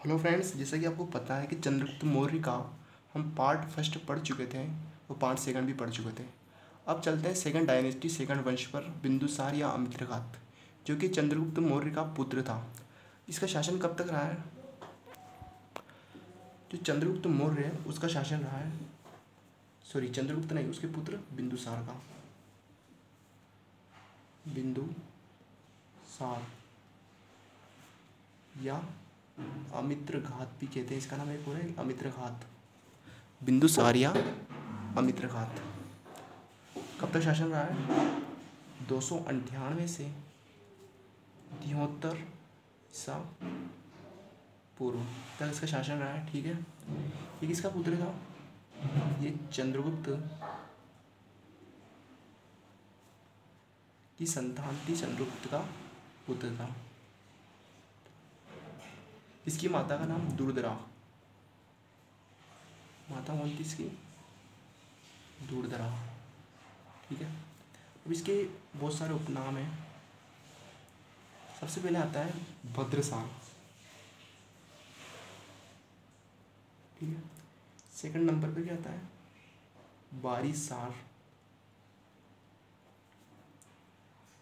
Hello friends, जैसा कि आपको पता है कि चंद्रगुप्त मौर्य का हम पार्ट फर्स्ट पढ़ चुके थे और पार्ट सेकंड भी पढ़ चुके थे। अब चलते हैं सेकंड डायनेस्टी, सेकंड वंश पर, बिंदुसार या अमित्रघात, जो कि चंद्रगुप्त मौर्य का पुत्र था। इसका शासन कब तक रहा है? जो चंद्रगुप्त मौर्य है उसका शासन रहा है, सॉरी चंद्रगुप्त नहीं, उसके पुत्र बिंदुसार का, बिंदुसार या अमित्रघात भी कहते हैं। इसका नाम एक और है अमित्रघात, बिंदुसार या अमित्रघात। कब तक शासन रहा है? 298 से 73 ईसा पूर्व तक इसका शासन रहा है। ठीक है, ये किसका पुत्र था? ये चंद्रगुप्त की संतान थी, चंद्रगुप्त का पुत्र था। इसकी माता का नाम दुर्धरा, माता कौन थी इसकी? दुर्धरा। ठीक है, अब इसके बहुत सारे उपनाम हैं। सबसे पहले आता है भद्रसार। ठीक है, सेकंड नंबर पे क्या आता है? बारीसार।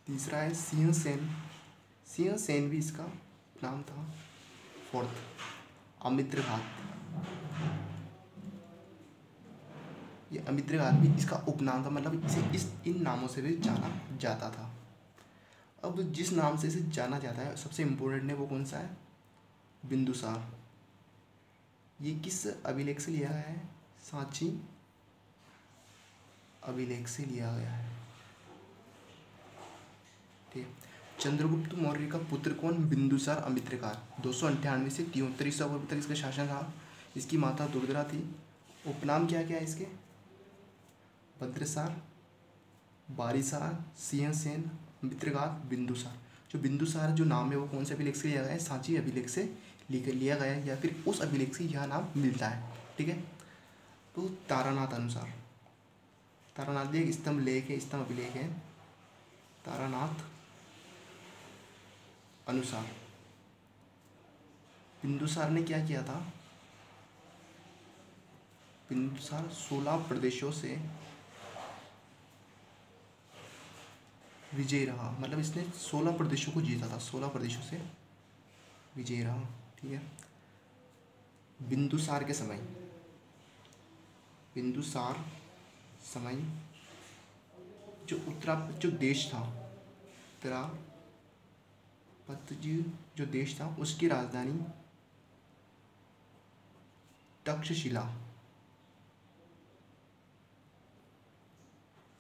तीसरा है सिंहसेन, सिंहसेन भी इसका नाम था। फोर्थ अमित्रघात, ये अमित्रघात भी इसका उपनाम था, मतलब इसे इन नामों से भी जाना जाता था। अब जिस नाम से इसे जाना जाता है सबसे इम्पोर्टेंट है वो कौन सा है? बिंदुसार। ये किस अभिलेख से लिया गया है? सांची अभिलेख से लिया गया है। ठीक है, चंद्रगुप्त मौर्य का पुत्र कौन? बिंदुसार अमित्रघात। 298 से 73 ईसा पूर्व तक इसका शासन था। इसकी माता दुर्धरा थी। उपनाम क्या क्या है इसके? भद्रसार, बारीसार, सिंहसेन, अमित्रघात, बिंदुसार। जो बिंदुसार जो नाम है वो कौन से अभिलेख से लिया गया है? सांची अभिलेख से लिया गया है, या फिर उस अभिलेख से यह नाम मिलता है। ठीक है, तो तारानाथ अनुसार, तारानाथ भी एक स्तंभ लेख है, स्तंभ अभिलेख है। तारानाथ अनुसार बिंदुसार ने क्या किया था? बिंदुसार 16 प्रदेशों से विजय रहा, मतलब इसने 16 प्रदेशों को जीता था, 16 प्रदेशों से विजय रहा। ठीक है, बिंदुसार के समय, बिंदुसार समय जो जो देश था, जो देश था उसकी राजधानी तक्षशिला,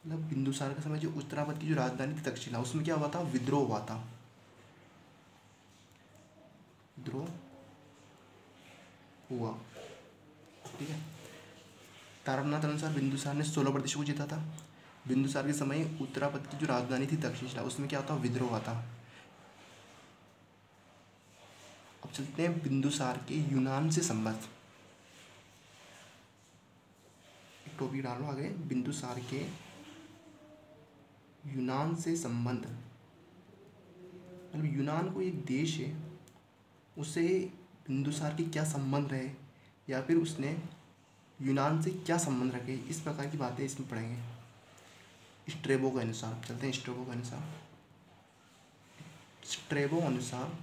मतलब बिंदुसार के समय जो उत्तरावत की जो राजधानी थी तक्षशिला, उसमें क्या हुआ था? विद्रोह हुआ था, विद्रोह हुआ। ठीक है, तारानाथ अनुसार बिंदुसार ने 16 प्रदेशों को जीता था। बिंदुसार के समय उत्तरावत की जो राजधानी थी तक्षशिला, उसमें क्या होता? विद्रोह हुआ था। अब चलते हैं बिंदुसार के यूनान से संबंध। एक टॉपिक डालो आगे, बिंदुसार के यूनान से संबंध। मतलब यूनान को एक देश है, उससे बिंदुसार के क्या संबंध रहे, या फिर उसने यूनान से क्या संबंध रखे, इस प्रकार की बातें इसमें पढ़ेंगे स्ट्रेबो के अनुसार। चलते हैं स्ट्रेबो के अनुसार। स्ट्रेबो अनुसार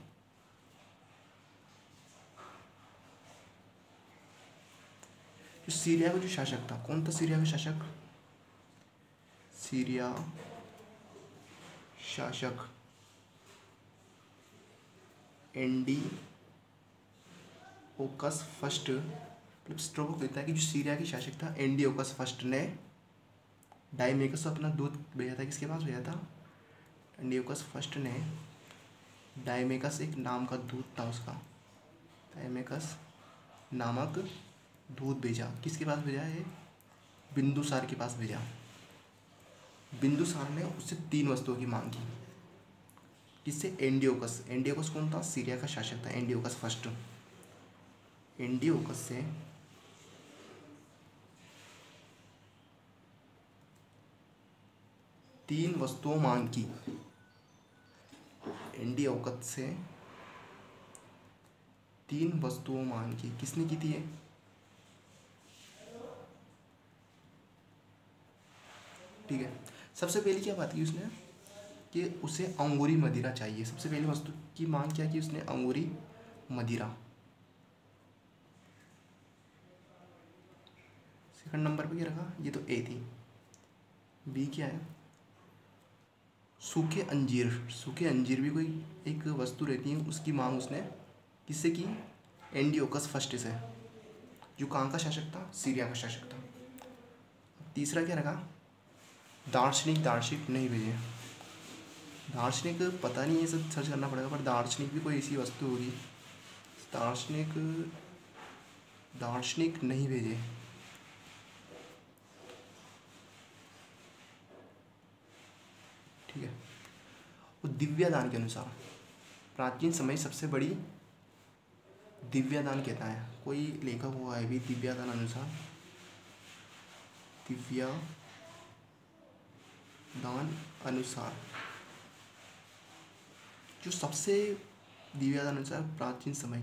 जो सीरिया का जो शासक था, कौन था सीरिया का शासक? सीरिया शासक एंटिओकस फर्स्ट, मतलब स्ट्रोबो कहता है कि जो सीरिया के शासक था एंटिओकस फर्स्ट ने डायमेकस अपना दूत भेजा था। किसके पास भेजा था? एंटिओकस फर्स्ट ने डायमेकस एक नाम का दूत था उसका, डायमेकस नामक दूत भेजा। किसके पास भेजा है? बिंदुसार के पास भेजा। बिंदुसार ने उससे 3 वस्तुओं की मांग की। किससे? एंटिओकस। एंटिओकस कौन था? सीरिया का शासक था, एंटिओकस फर्स्ट। एंटिओकस से 3 वस्तुओं मांग की। एंटिओकस से 3 वस्तुओं मान की, किसने की थी ये? ठीक है। सबसे पहले क्या बात की उसने कि उसे अंगूरी मदिरा चाहिए। सबसे पहली वस्तु की मांग क्या की उसने? अंगूरी मदिरा। सेकंड नंबर पे क्या रखा? ये तो ए थी। बी क्या है? सूखे अंजीर। सूखे अंजीर भी कोई एक वस्तु रहती है, उसकी मांग उसने किससे की? एंटियोकस फर्स्ट से, जो कहाँ का शासक था? सीरिया का शासक था। तीसरा क्या रखा? दार्शनिक नहीं भेजे। दार्शनिक पता नहीं है, सब सर्च करना पड़ेगा, पर दार्शनिक भी कोई ऐसी वस्तु होगी। दार्शनिक नहीं भेजे। ठीक है। वो दिव्यादान के अनुसार प्राचीन समय सबसे बड़ी दिव्यादान कहता है, कोई लेखक हुआ है भी दिव्यादान अनुसार, दिव्यादान अनुसार जो सबसे दिव्यादान अनुसार प्राचीन समय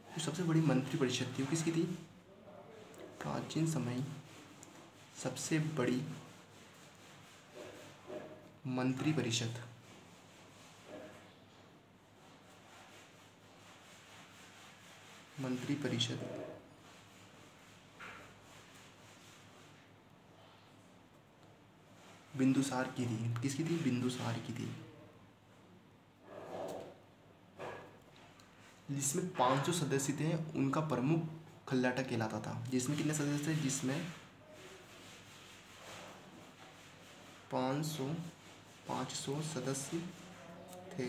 जो सबसे बड़ी मंत्री परिषद थी वो किसकी थी? प्राचीन समय सबसे बड़ी मंत्री परिषद बिंदुसार की थी। किसकी थी? बिंदुसार की थी। जिसमें 500 सदस्य थे, उनका प्रमुख खल्लाटा कहलाता था। जिसमें कितने सदस्य थे? जिसमें 500 सदस्य थे,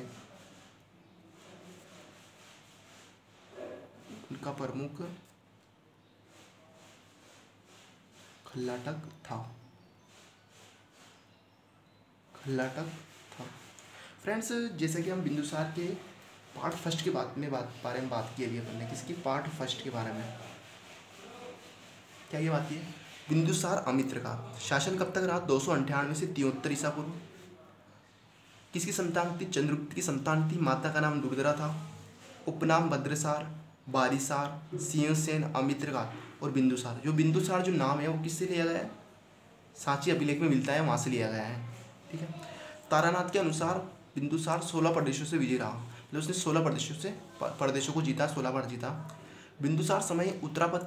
उनका प्रमुख खल्लाटक था। फ्रेंड्स, जैसे कि हम बिंदुसार के पार्ट फर्स्ट के बारे में बात की अभी अपन ने। किसकी? पार्ट फर्स्ट के बारे में क्या ये बात की है? बिंदुसार अमित्र का शासन कब तक रहा? 298 से 73 ईसा पूर्व। किसकी संतान थी? चंद्रगुप्त की संतान थी। माता का नाम दुर्धरा था। उपनाम भद्रसार, बारिसार, सिंहसेन, अमित्रघात और बिंदुसार। जो बिंदुसार जो नाम है वो किससे लिया गया है? सांची अभिलेख में मिलता है, वहाँ से लिया गया है। ठीक है। तारानाथ के अनुसार बिंदुसार 16 प्रदेशों से विजयी रहा, मतलब उसने 16 प्रदेशों को जीता, 16 बार जीता। बिंदुसार समय उत्तरापद